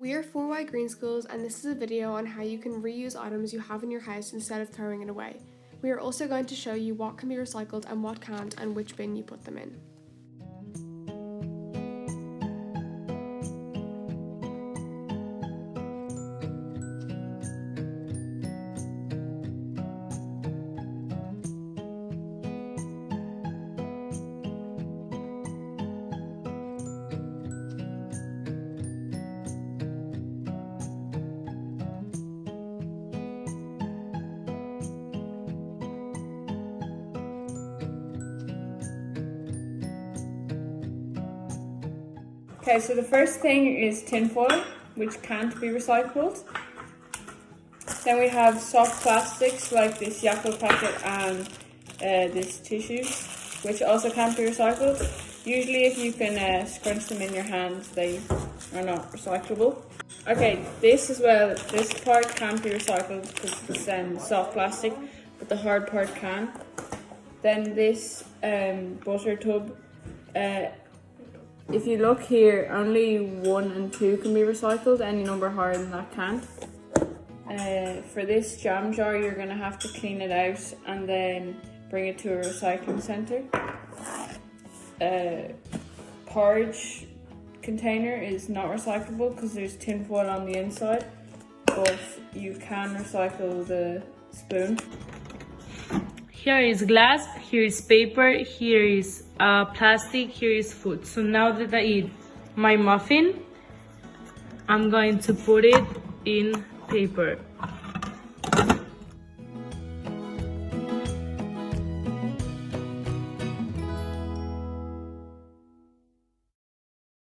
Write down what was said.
We are 4Y Green Schools, and this is a video on how you can reuse items you have in your house instead of throwing it away. We are also going to show you what can be recycled and what can't, and which bin you put them in. Okay, so the first thing is tinfoil, which can't be recycled. Then we have soft plastics like this Yakult packet and this tissue, which also can't be recycled. Usually if you can scrunch them in your hand, they are not recyclable. Okay, this as well, this part can't be recycled because it's soft plastic, but the hard part can. Then this butter tub, if you look here, only 1 and 2 can be recycled, any number higher than that can't. For this jam jar, you're going to have to clean it out and then bring it to a recycling centre. Porridge container is not recyclable because there's tin foil on the inside, but you can recycle the spoon. Here is glass, here is paper, here is plastic, here is food. So now that I eat my muffin, I'm going to put it in paper.